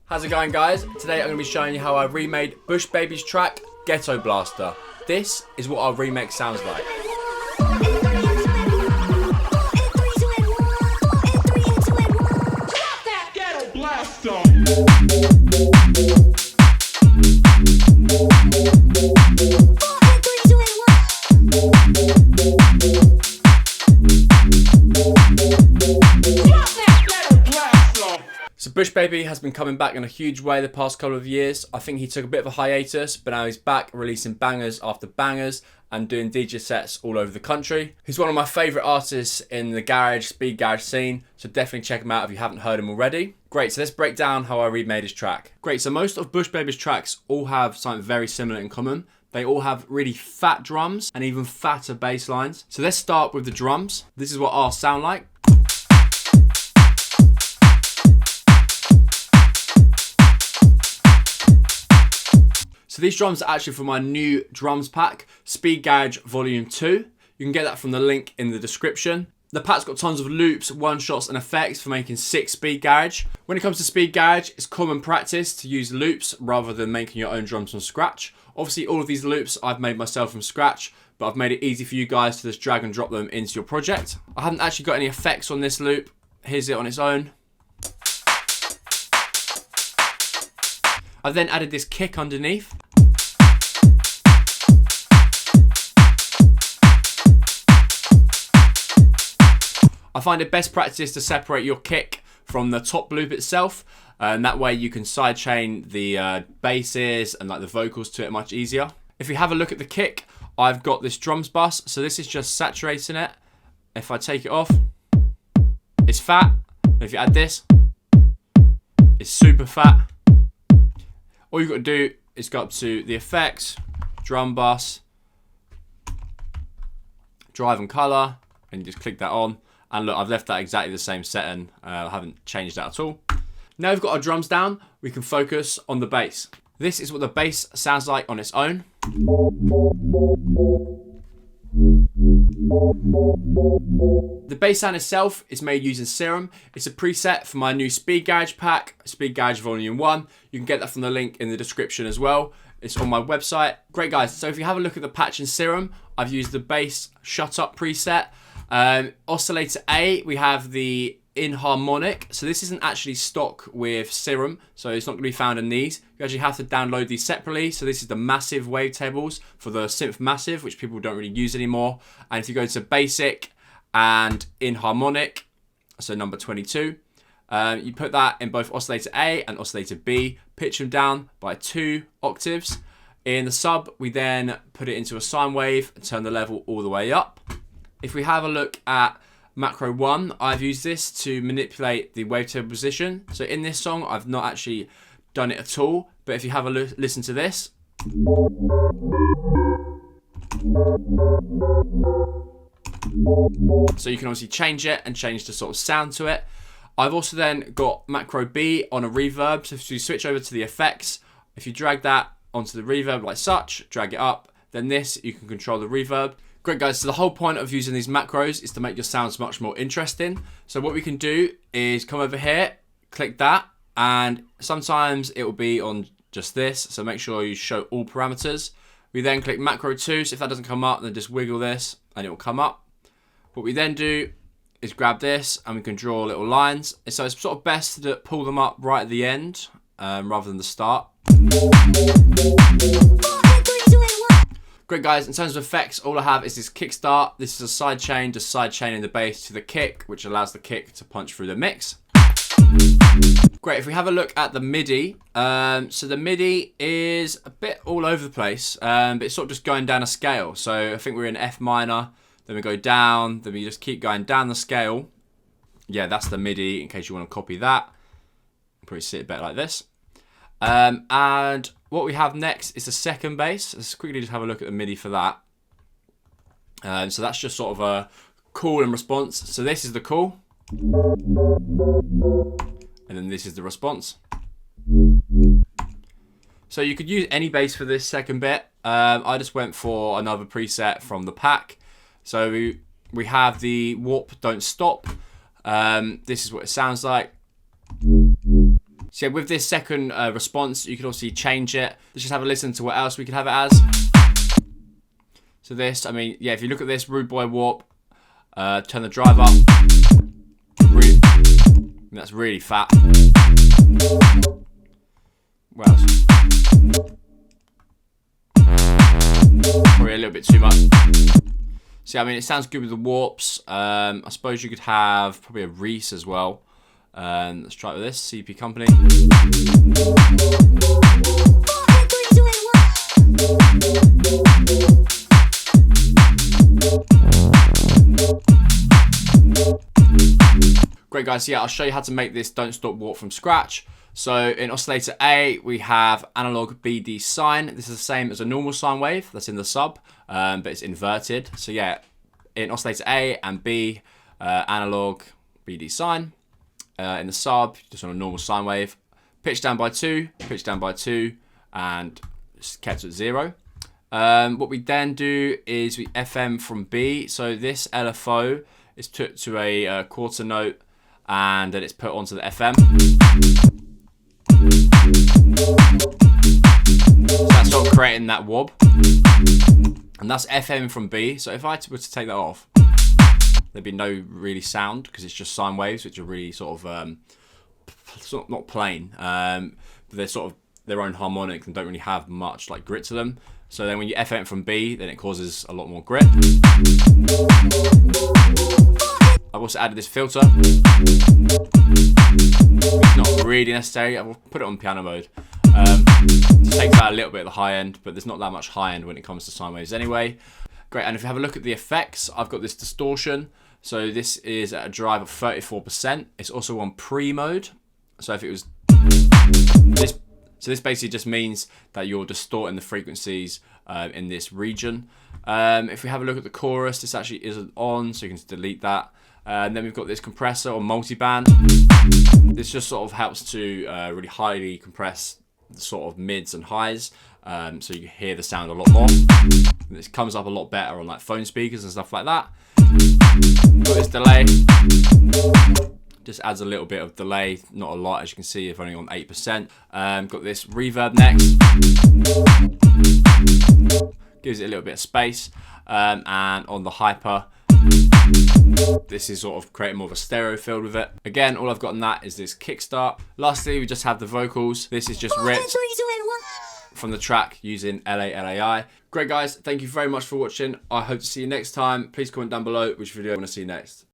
How's it going, guys? Today I'm going to be showing you how I remade Bushbaby's track, Ghetto Blaster. This is what our remix sounds like. Ghetto Blaster. So Bushbaby has been coming back in a huge way the past couple of years. I think he took a bit of a hiatus, but now he's back releasing bangers after bangers and doing DJ sets all over the country. He's one of my favourite artists in the garage, speed garage scene, so definitely check him out if you haven't heard him already. Great, so let's break down how I remade his track. Great, so most of Bushbaby's tracks all have something very similar in common. They all have really fat drums and even fatter bass lines. So let's start with the drums. This is what ours sound like. So these drums are actually from my new drums pack, Speed Garage Volume 2. You can get that from the link in the description. The pack's got tons of loops, one-shots and effects for making sick Speed Garage. When it comes to Speed Garage, it's common practice to use loops rather than making your own drums from scratch. Obviously all of these loops I've made myself from scratch, but I've made it easy for you guys to just drag and drop them into your project. I haven't actually got any effects on this loop. Here's it on its own. I've then added this kick underneath. I find it best practice to separate your kick from the top loop itself, and that way you can sidechain the basses and like the vocals to it much easier. If you have a look at the kick, I've got this drums bus, so this is just saturating it. If I take it off, it's fat. If you add this, it's super fat. All you've got to do is go up to the effects, drum bus, drive and color, and you just click that on. And look, I've left that exactly the same setting. I haven't changed that at all. Now we've got our drums down, we can focus on the bass. This is what the bass sounds like on its own. The bass sound itself is made using Serum. It's a preset for my new Speed Garage pack, Speed Garage Volume 1. You can get that from the link in the description as well. It's on my website. Great, guys. So if you have a look at the patch in Serum, I've used the bass shut up preset. Oscillator A, we have the inharmonic. So this isn't actually stock with Serum, so it's not going to be found in these. You actually have to download these separately. So this is the massive wavetables for the synth massive, which people don't really use anymore. And if you go to basic and inharmonic, so number 22, you put that in both oscillator A and oscillator B, pitch them down by 2 octaves. In the sub, we then put it into a sine wave and turn the level all the way up. If we have a look at macro 1, I've used this to manipulate the wavetable position. So in this song, I've not actually done it at all, but if you have a listen to this. So you can obviously change it and change the sort of sound to it. I've also then got macro B on a reverb. So if you switch over to the effects, if you drag that onto the reverb like such, drag it up, then this, you can control the reverb. Great, guys, so the whole point of using these macros is to make your sounds much more interesting. So what we can do is come over here, click that, and sometimes it will be on just this, so make sure you show all parameters. We then click macro 2, so if that doesn't come up, then just wiggle this and it will come up. What we then do is grab this and we can draw little lines. So it's sort of best to pull them up right at the end rather than the start. Great, guys, in terms of effects, all I have is this kickstart. This is a side chain, just side chaining the bass to the kick, which allows the kick to punch through the mix. Great, if we have a look at the MIDI, so the MIDI is a bit all over the place, but it's sort of just going down a scale. So I think we're in F minor, then we go down, then we just keep going down the scale. Yeah, that's the MIDI, in case you want to copy that. Probably see it better like this. And what we have next is the second bass. Let's quickly just have a look at the MIDI for that. So that's just sort of a call and response. So this is the call. And then this is the response. So you could use any bass for this second bit. I just went for another preset from the pack. So we have the warp don't stop. This is what it sounds like. So yeah, with this second response, you can obviously change it. Let's just have a listen to what else we could have it as. So this, I mean, yeah, if you look at this, Rude Boy Warp, turn the drive up. Really, that's really fat. What else? Probably a little bit too much. See, I mean, it sounds good with the warps. I suppose you could have probably a Reese as well. Let's try it with this, CP Company. Great guys, so yeah, I'll show you how to make this Don't Stop Warp from scratch. So in oscillator A, we have analog BD sine. This is the same as a normal sine wave that's in the sub, but it's inverted. So yeah, in oscillator A and B, analog BD sine. In the sub, just on a normal sine wave. Pitch down by 2, pitch down by 2, and just kept at 0. What we then do is we FM from B. So this LFO is took to a quarter note, and then it's put onto the FM. So that's sort of creating that wob. And that's FM from B. So if I were to take that off, there'd be no really sound because it's just sine waves, which are really sort of not plain. But they're sort of their own harmonic and don't really have much like grit to them. So then when you FM from B, then it causes a lot more grit. I've also added this filter. It's not really necessary. I will put it on piano mode. It takes out a little bit of the high end, but there's not that much high end when it comes to sine waves anyway. Great, and if you have a look at the effects, I've got this distortion. So this is at a drive of 34%. It's also on pre-mode. So if it was this, so this basically just means that you're distorting the frequencies in this region. If we have a look at the chorus, this actually isn't on, so you can just delete that. And then we've got this compressor or multiband. This just sort of helps to really highly compress the sort of mids and highs, so you can hear the sound a lot more. And this comes up a lot better on like phone speakers and stuff like that. Got this delay. Just adds a little bit of delay, not a lot, as you can see, if only on 8%. Got this reverb next. Gives it a little bit of space. And on the hyper, this is sort of creating more of a stereo field with it. Again, all I've got on that is this kickstart. Lastly, we just have the vocals. This is just ripped from the track using LAI. Great guys, thank you very much for watching. I hope to see you next time. Please comment down below which video you want to see next.